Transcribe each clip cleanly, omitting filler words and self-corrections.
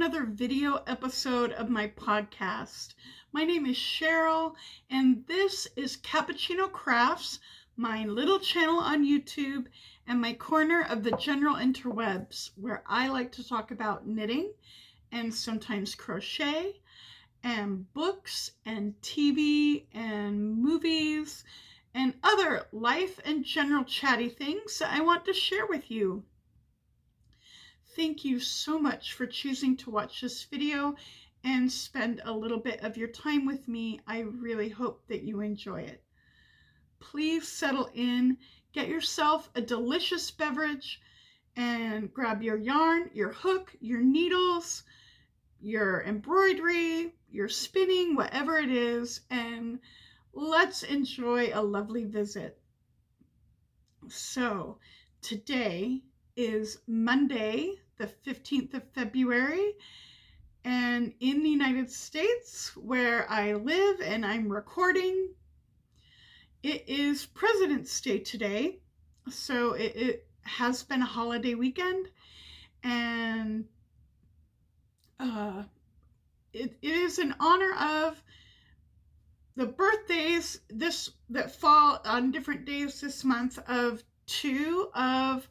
another video episode of my podcast. My name is Cheryl, and this is Cappuccino Crafts, my little channel on YouTube, and my corner of the general interwebs, where I like to talk about knitting and sometimes crochet and books and TV and movies and other life and general chatty things that I want to share with you. Thank you so much for choosing to watch this video and spend a little bit of your time with me. I really hope that you enjoy it. Please settle in, get yourself a delicious beverage, and grab your yarn, your hook, your needles, your embroidery, your spinning, whatever it is, and let's enjoy a lovely visit. So today is Monday, the 15th of February, and in the United States, where I live and I'm recording, it is President's Day today. So it has been a holiday weekend, and it is in honor of the birthdays that fall on different days this month of two of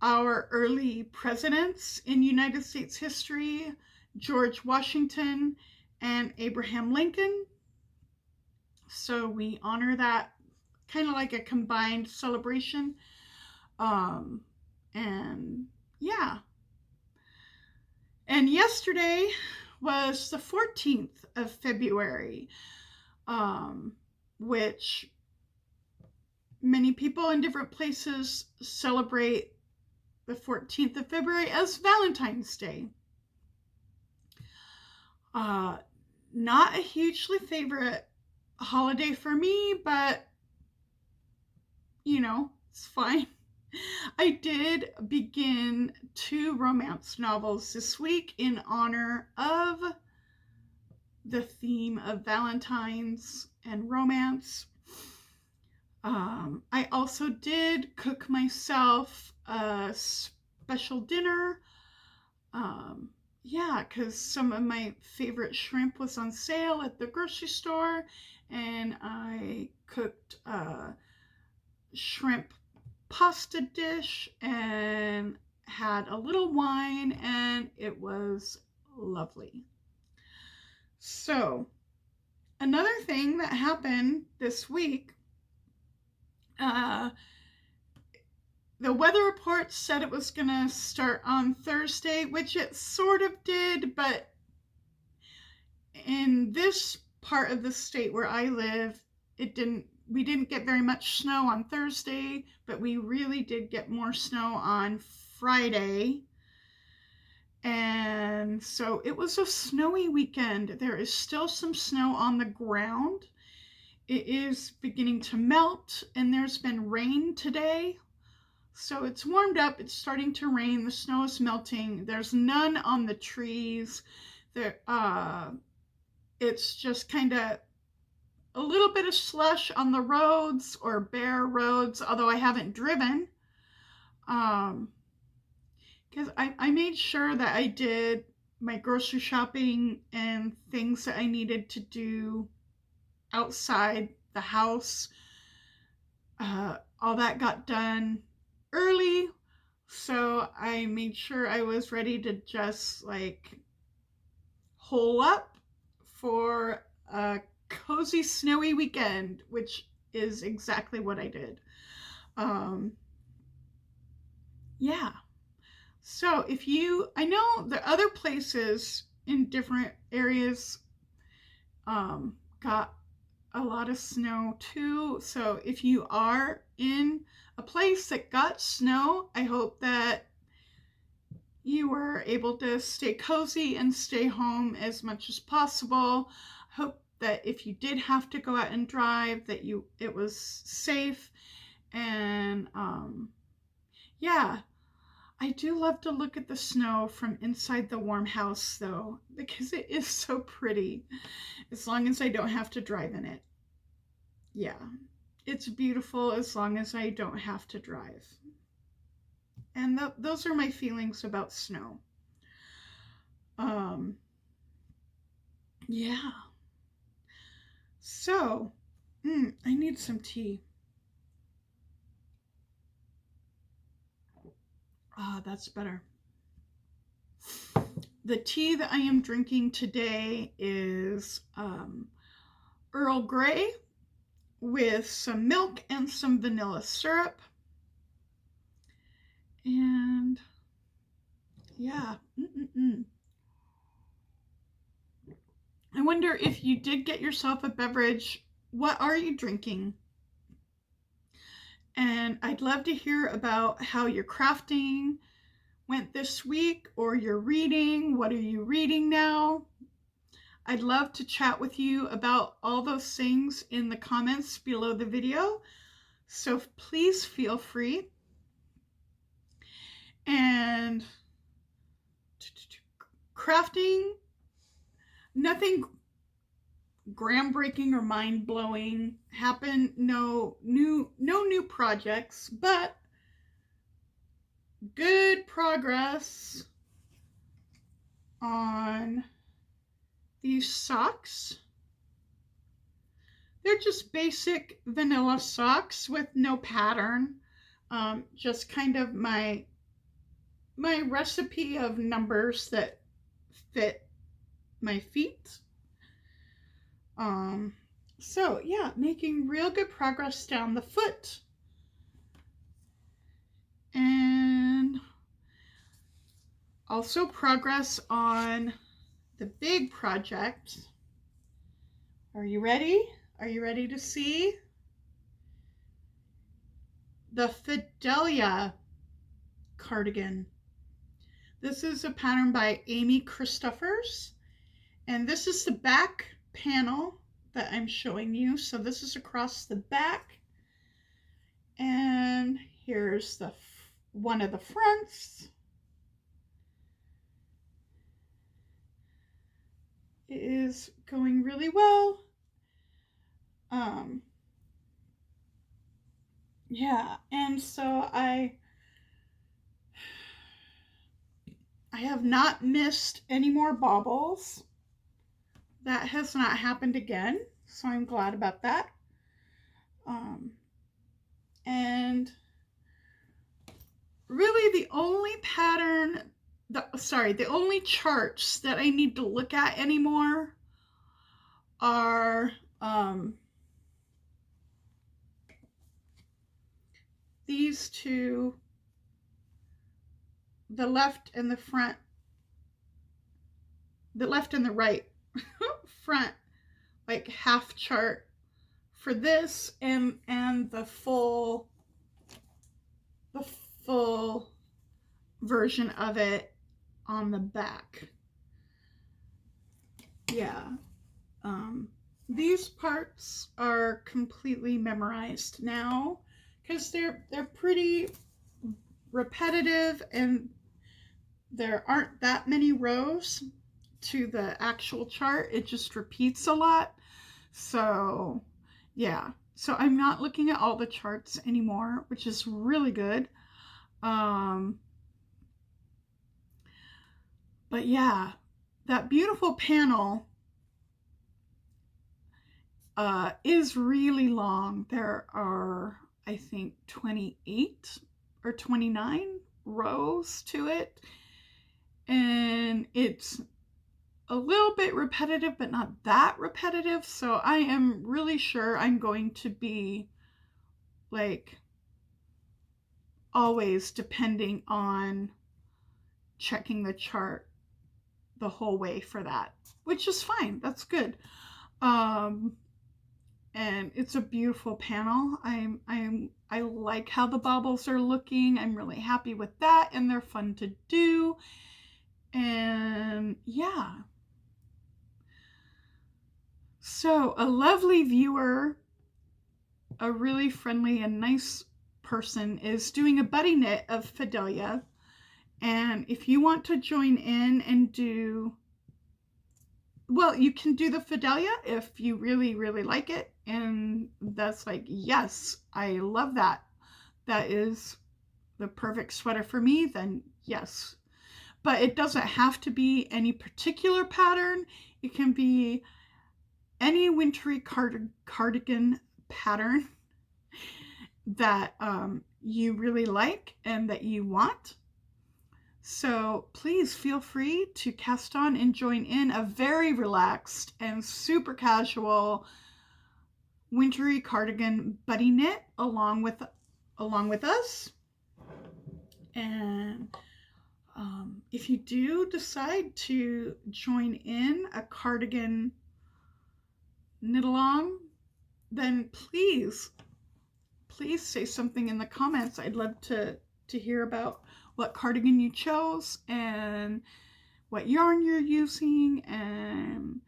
our early presidents in United States history, George Washington and Abraham Lincoln. So we honor that, kind of like a combined celebration. And yeah. And yesterday was the 14th of February, which many people in different places celebrate the 14th of February as Valentine's Day. Not a hugely favorite holiday for me, but you know, it's fine. I did begin 2 romance novels this week in honor of the theme of Valentine's and romance. I also did cook myself a special dinner. Because some of my favorite shrimp was on sale at the grocery store, and I cooked a shrimp pasta dish and had a little wine, and it was lovely. So, another thing that happened this week, the weather report said it was going to start on Thursday, which it sort of did, but in this part of the state where I live, we didn't get very much snow on Thursday, but we really did get more snow on Friday. And so it was a snowy weekend. There is still some snow on the ground. It is beginning to melt, and there's been rain today. So it's warmed up, it's starting to rain, the snow is melting. There's none on the trees. It's just kind of a little bit of slush on the roads or bare roads, although I haven't driven. Because I made sure that I did my grocery shopping and things that I needed to do outside the house. All that got done early, so I made sure I was ready to just hole up for a cozy snowy weekend, which is exactly what I did. So I know the other places in different areas got a lot of snow too. So if you are in a place that got snow, I hope that you were able to stay cozy and stay home as much as possible. I hope that if you did have to go out and drive, that it was safe. And I do love to look at the snow from inside the warm house though, because it is so pretty, as long as I don't have to drive in it. Yeah, it's beautiful as long as I don't have to drive. And those are my feelings about snow. Um, yeah. So, I need some tea. Ah, that's better. The tea that I am drinking today is Earl Grey with some milk and some vanilla syrup. And yeah. I wonder if you did get yourself a beverage, what are you drinking? And I'd love to hear about how your crafting went this week, or your reading. What are you reading now? I'd love to chat with you about all those things in the comments below the video. So please feel free. And crafting, nothing groundbreaking or mind-blowing happened. No new projects, but good progress on these socks. They're just basic vanilla socks with no pattern. Just kind of my recipe of numbers that fit my feet. So yeah, making real good progress down the foot. And also progress on the big project. Are you ready? Are you ready to see? The Fidelia cardigan. This is a pattern by Amy Christophers. And this is the back panel that I'm showing you. So this is across the back. And here's the one of the fronts. It is going really well. Yeah, and so I have not missed any more baubles. That has not happened again, so I'm glad about that. And really the only pattern, the only charts that I need to look at anymore are these two, the left and the front, the left and the right front, like half chart for this, and the full version of it on the back. Yeah. These parts are completely memorized now because they're pretty repetitive, and there aren't that many rows to the actual chart. It just repeats a lot. So yeah, so I'm not looking at all the charts anymore, which is really good. But yeah, that beautiful panel is really long. There are, I think, 28 or 29 rows to it. And it's a little bit repetitive, but not that repetitive. So I am really sure I'm going to be like always depending on checking the chart the whole way for that, which is fine. That's good. And it's a beautiful panel. I like how the baubles are looking. I'm really happy with that, and they're fun to do. And yeah. So a lovely viewer, a really friendly and nice person, is doing a buddy knit of Fidelia. And if you want to join in and do, well, you can do the Fidelia if you really, really like it. And that's like, yes, I love that. That is the perfect sweater for me, then yes. but it doesn't have to be any particular pattern. It can be any wintry cardigan pattern that you really like and that you want. So please feel free to cast on and join in a very relaxed and super casual wintry cardigan buddy knit along with us. And if you do decide to join in a cardigan knit along, then please say something in the comments. I'd love to hear about what cardigan you chose and what yarn you're using and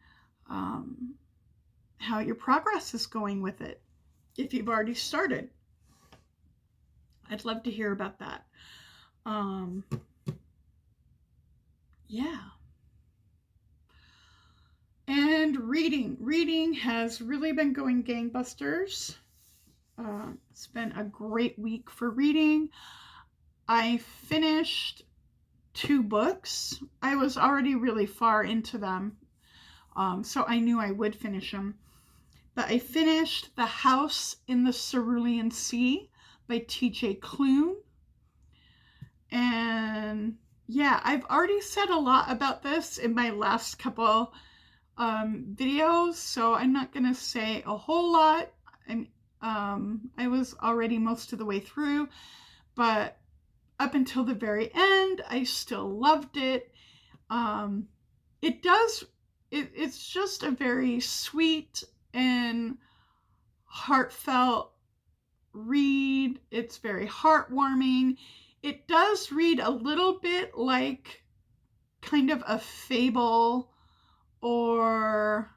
how your progress is going with it. If you've already started, I'd love to hear about that. Yeah. And reading has really been going gangbusters. It's been a great week for reading. I finished 2 books. I was already really far into them, so I knew I would finish them. But I finished The House in the Cerulean Sea by T.J. Klune. And yeah, I've already said a lot about this in my last couple videos, so I'm not going to say a whole lot. I was already most of the way through, but up until the very end, I still loved it. It's just a very sweet and heartfelt read. It's very heartwarming. It does read a little bit like kind of a fable or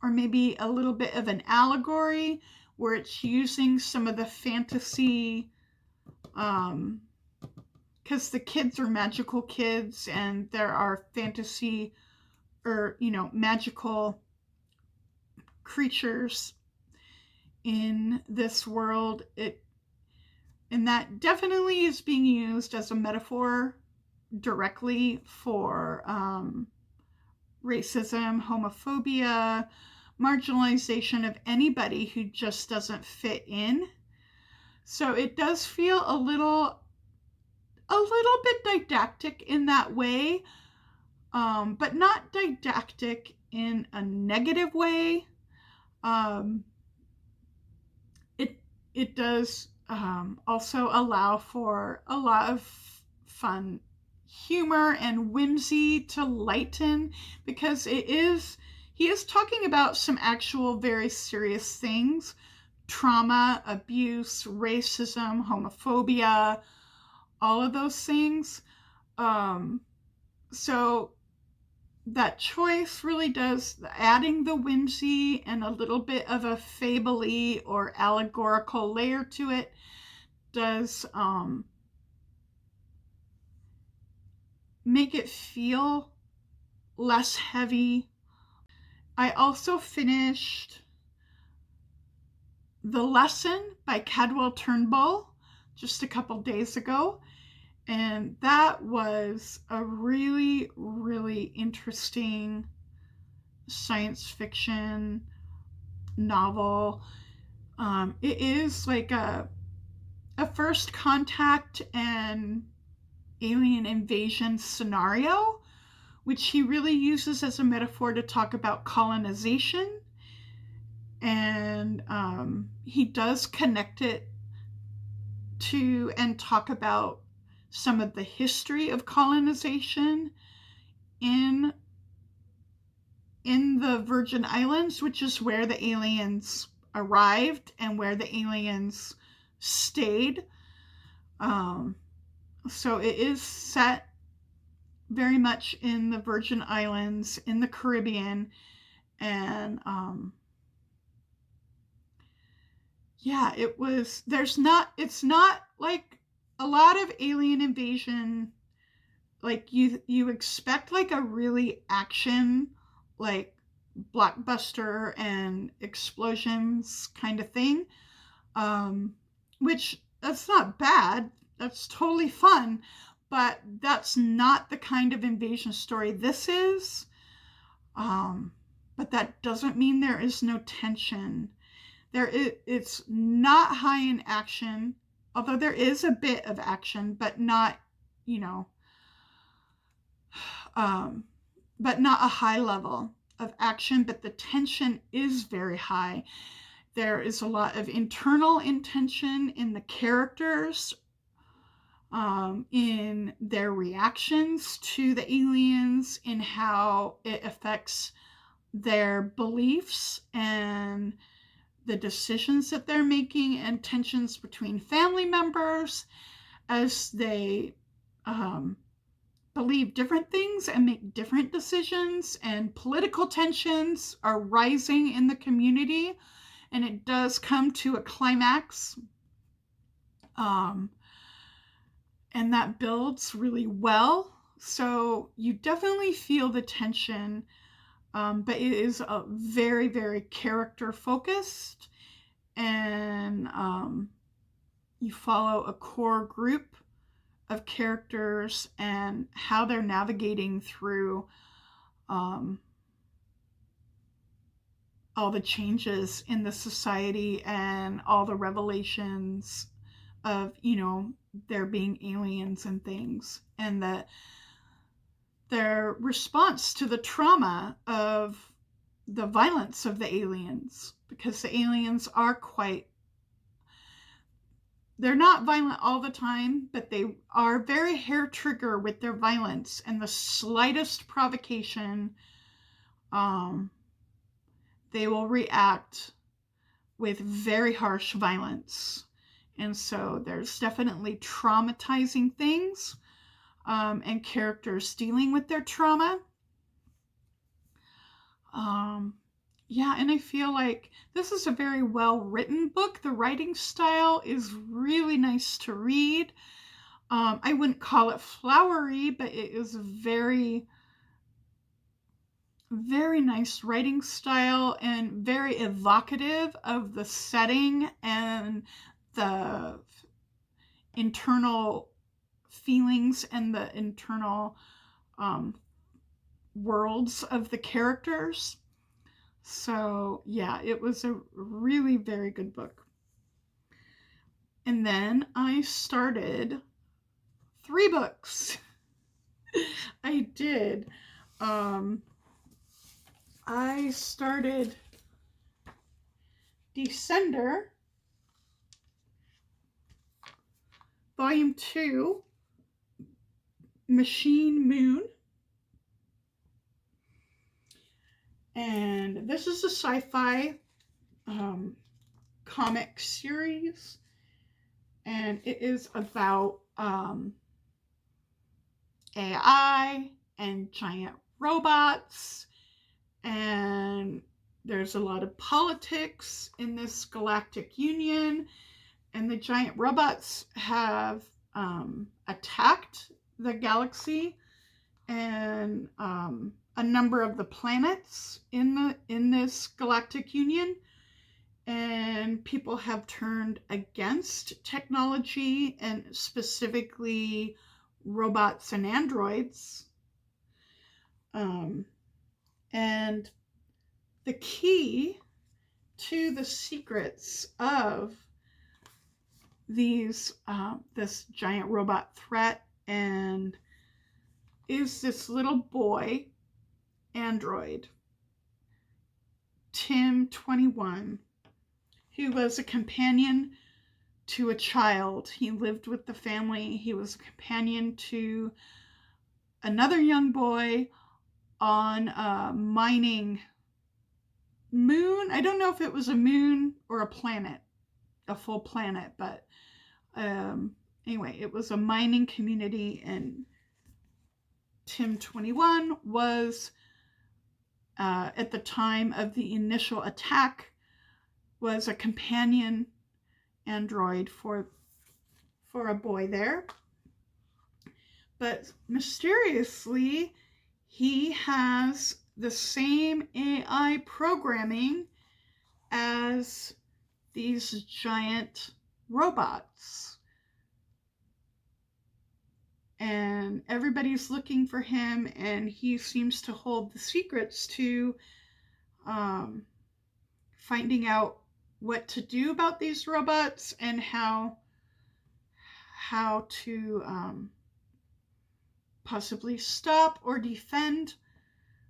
maybe a little bit of an allegory, where it's using some of the fantasy, because the kids are magical kids and there are fantasy or, magical creatures in this world. And that definitely is being used as a metaphor directly for racism, homophobia, marginalization of anybody who just doesn't fit in. So it does feel a little bit didactic in that way, but not didactic in a negative way. It does also allow for a lot of fun humor and whimsy to lighten, because he is talking about some actual very serious things: trauma, abuse, racism, homophobia, all of those things. So that choice really does, adding the whimsy and a little bit of a fable-y or allegorical layer to it, does make it feel less heavy. I also finished The Lesson by Cadwell Turnbull just a couple days ago, and that was a really, really interesting science fiction novel. It is like a first contact and alien invasion scenario, which he really uses as a metaphor to talk about colonization. And he does connect it to and talk about some of the history of colonization in the Virgin Islands, which is where the aliens arrived and where the aliens stayed. So it is set very much in the Virgin Islands in the Caribbean, and yeah, it's not like a lot of alien invasion, like you expect like a really action, like blockbuster and explosions kind of thing, which that's not bad, that's totally fun, but that's not the kind of invasion story this is. But that doesn't mean there is no tension. It's not high in action, although there is a bit of action, but not, but not a high level of action. But the tension is very high. There is a lot of internal intention in the characters, in their reactions to the aliens, in how it affects their beliefs and the decisions that they're making, and tensions between family members as they believe different things and make different decisions, and political tensions are rising in the community, and it does come to a climax, and that builds really well. So you definitely feel the tension, but it is a very, very character focused, and you follow a core group of characters and how they're navigating through all the changes in the society and all the revelations of, there being aliens and things, and their response to the trauma of the violence of the aliens, because the aliens are they're not violent all the time, but they are very hair trigger with their violence, and the slightest provocation, they will react with very harsh violence. And so there's definitely traumatizing things, and characters dealing with their trauma. Yeah, and I feel like this is a very well-written book. The writing style is really nice to read. I wouldn't call it flowery, but it is a very, very nice writing style, and very evocative of the setting and the internal feelings and the internal worlds of the characters. So yeah, it was a really very good book. And then I started 3 books. I did. I started Descender, Volume 2, Machine Moon. And this is a sci-fi comic series, and it is about AI and giant robots, and there's a lot of politics in this galactic union, and the giant robots have attacked the galaxy and a number of the planets in this galactic union, and people have turned against technology, and specifically robots and androids. And the key to the secrets of this giant robot threat and is this little boy android, Tim 21, who was a companion to a child. He lived with the family. He was a companion to another young boy on a mining moon. I don't know if it was a moon or a planet, a full planet, but anyway, it was a mining community, and Tim 21 was, at the time of the initial attack, was a companion android for a boy there. But mysteriously, he has the same AI programming as these giant robots. and everybody's looking for him, and he seems to hold the secrets to finding out what to do about these robots and how to possibly stop or defend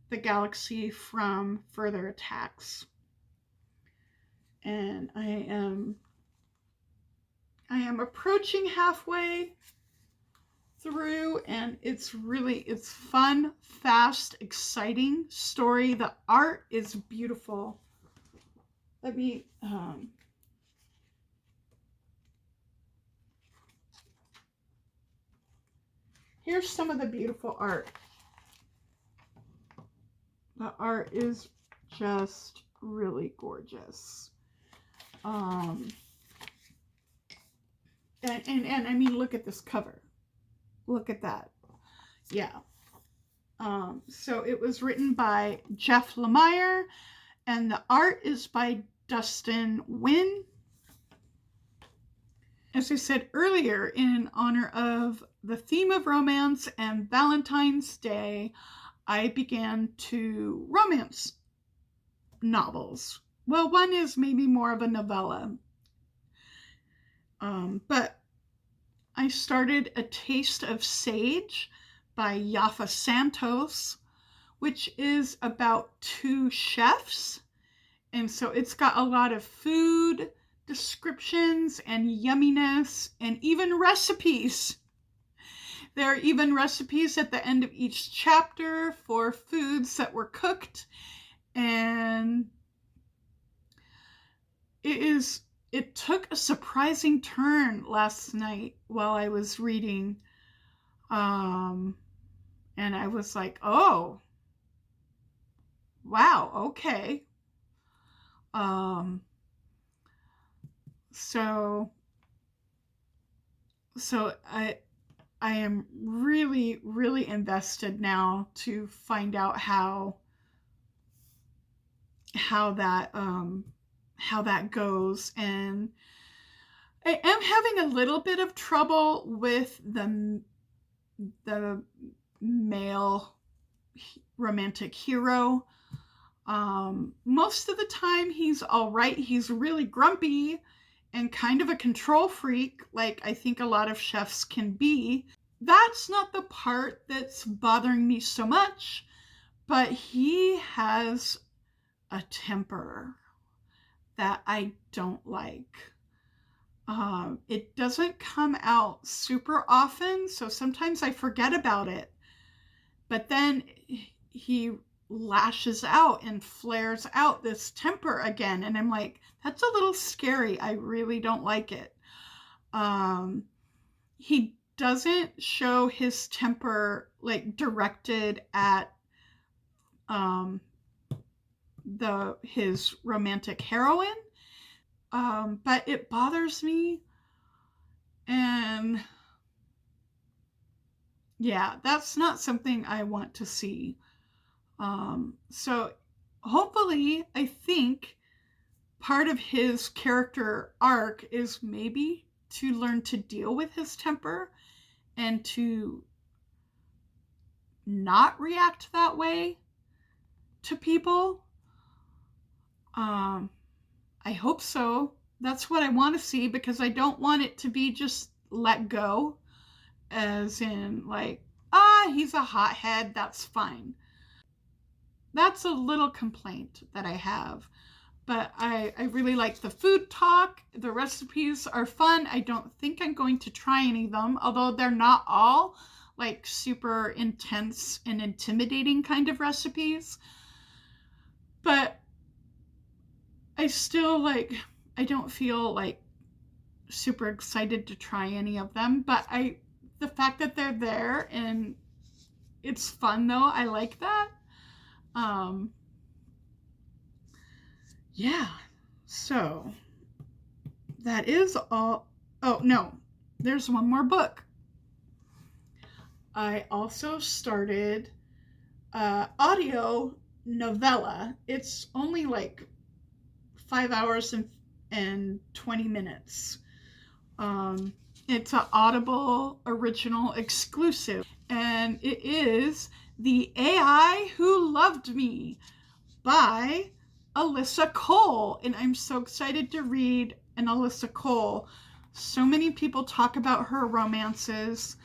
the galaxy from further attacks. And I am approaching halfway through, and it's fun, fast, exciting story. The art is beautiful. Let me here's some of the beautiful art. The art is just really gorgeous. And I mean, look at this cover. Look at that. Yeah. So it was written by Jeff Lemire, and the art is by Dustin Wynn. As I said earlier, in honor of the theme of romance and Valentine's Day, I began 2 romance novels. Well, one is maybe more of a novella. But I started A Taste of Sage by Yafa Santos, which is about 2 chefs. And so it's got a lot of food descriptions and yumminess and even recipes. There are even recipes at the end of each chapter for foods that were cooked. And it took a surprising turn last night while I was reading. And I was like, oh, wow, okay. So I am really, really invested now to find out how that goes. And I am having a little bit of trouble with the male romantic hero. Most of the time he's all right. He's really grumpy and kind of a control freak, like I think a lot of chefs can be. That's not the part that's bothering me so much, but he has a temper that I don't like. It doesn't come out super often, so sometimes I forget about it. But then he lashes out and flares out this temper again, and I'm like, that's a little scary. I really don't like it. He doesn't show his temper like directed at his romantic heroine, but it bothers me. And yeah, that's not something I want to see. So hopefully, I think part of his character arc is maybe to learn to deal with his temper and to not react that way to people. I hope so. That's what I want to see, because I don't want it to be just let go, as in like, he's a hothead, that's fine. That's a little complaint that I have. But I really like the food talk. The recipes are fun. I don't think I'm going to try any of them, although they're not all like super intense and intimidating kind of recipes. But I still I don't feel like super excited to try any of them. But the fact that they're there and it's fun though, I like that. Yeah, so that is all. Oh, no, there's one more book. I also started audio novella. It's only like 5 hours and 20 minutes. And It's an Audible original exclusive, and it is The AI Who Loved Me by Alyssa Cole. And I'm so excited to read an Alyssa Cole. So many people talk about her romances.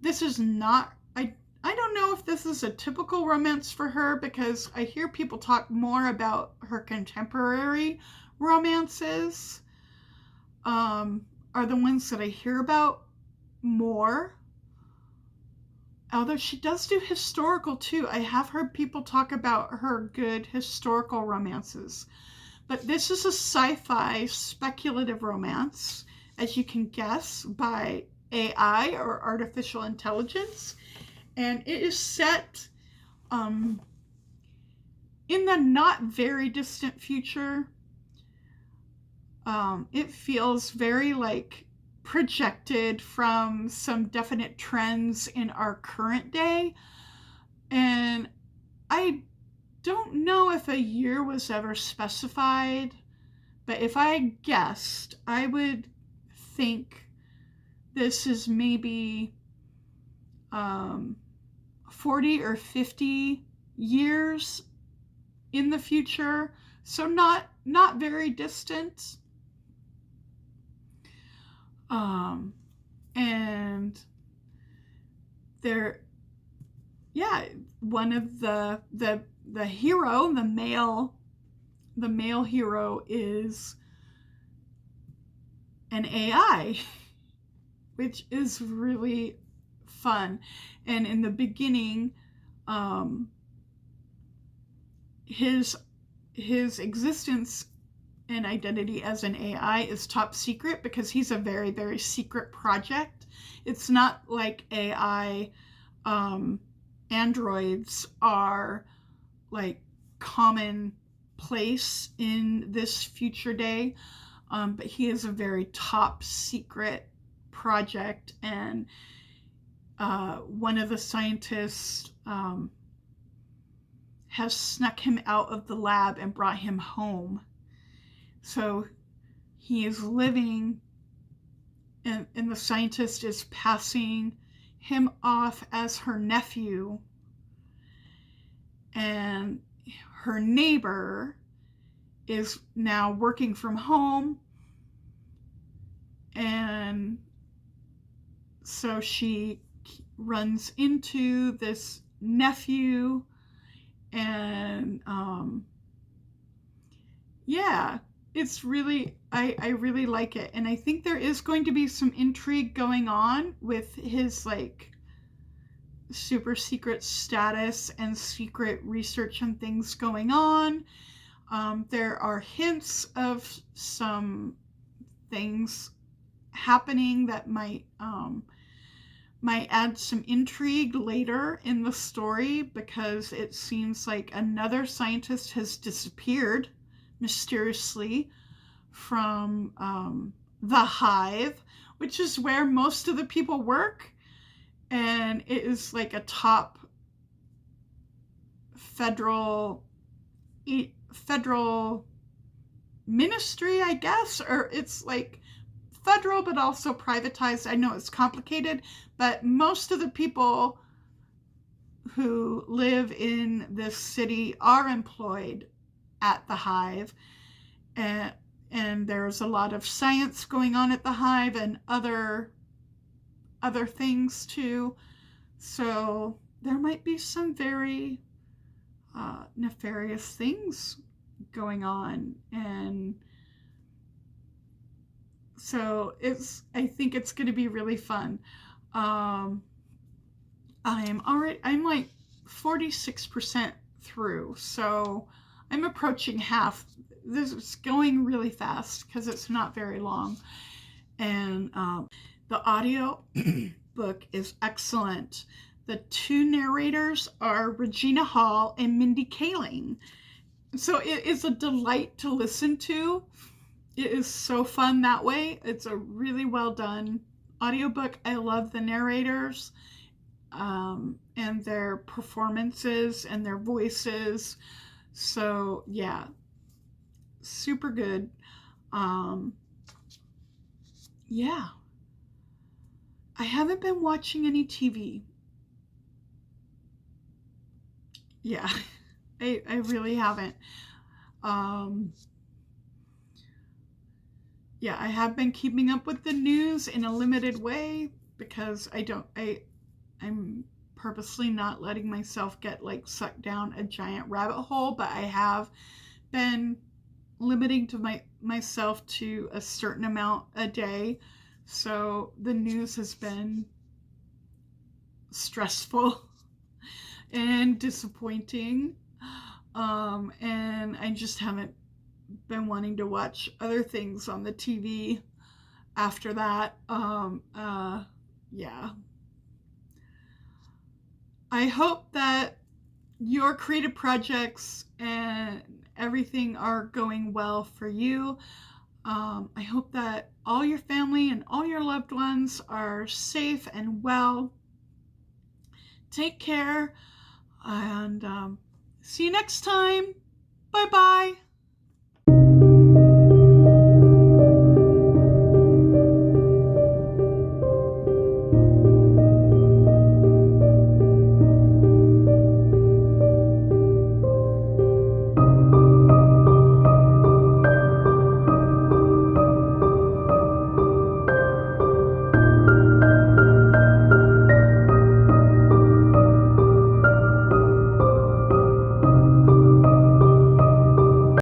This is not, I don't know if this is a typical romance for her, because I hear people talk more about her contemporary romances, are the ones that I hear about more. Although she does do historical too. I have heard people talk about her good historical romances. But this is a sci-fi speculative romance, as you can guess, by AI, or artificial intelligence. And it is set in the not very distant future. It feels very like projected from some definite trends in our current day. And I don't know if a year was ever specified, but if I guessed, I would think this is maybe 40 or 50 years in the future, so not very distant. And there, yeah, one of the hero, the male hero is an AI, which is really fun. And in the beginning, his existence and identity as an AI is top secret, because he's a very, very secret project. It's not like AI androids are like commonplace in this future day, but he is a very top secret project. And one of the scientists has snuck him out of the lab and brought him home. So he is living, and the scientist is passing him off as her nephew. And her neighbor is now working from home. And so she runs into this nephew, and yeah, it's really, I really like it. And I think there is going to be some intrigue going on with his like super secret status and secret research and things going on. There are hints of some things happening that might add some intrigue later in the story, because it seems like another scientist has disappeared mysteriously from the hive, which is where most of the people work. And it is like a top federal ministry, I guess, or it's like federal but also privatized. I know it's complicated, but most of the people who live in this city are employed at the hive, and there's a lot of science going on at the hive, and other things too. So there might be some very nefarious things going on. And so I think it's going to be really fun. I'm like 46% through, so I'm approaching half. This is going really fast because it's not very long. And the audio book is excellent. The two narrators are Regina Hall and Mindy Kaling. So it is a delight to listen to. It is so fun that way. It's a really well done audiobook. I love the narrators and their performances and their voices. So yeah, super good. yeah, I haven't been watching any TV. Yeah, I really haven't. Um, yeah, I have been keeping up with the news in a limited way because I'm purposely not letting myself get like sucked down a giant rabbit hole, but I have been limiting to myself to a certain amount a day. So the news has been stressful and disappointing. And I just haven't been wanting to watch other things on the TV after that. Yeah. I hope that your creative projects and everything are going well for you. I hope that all your family and all your loved ones are safe and well. Take care and see you next time. Bye bye.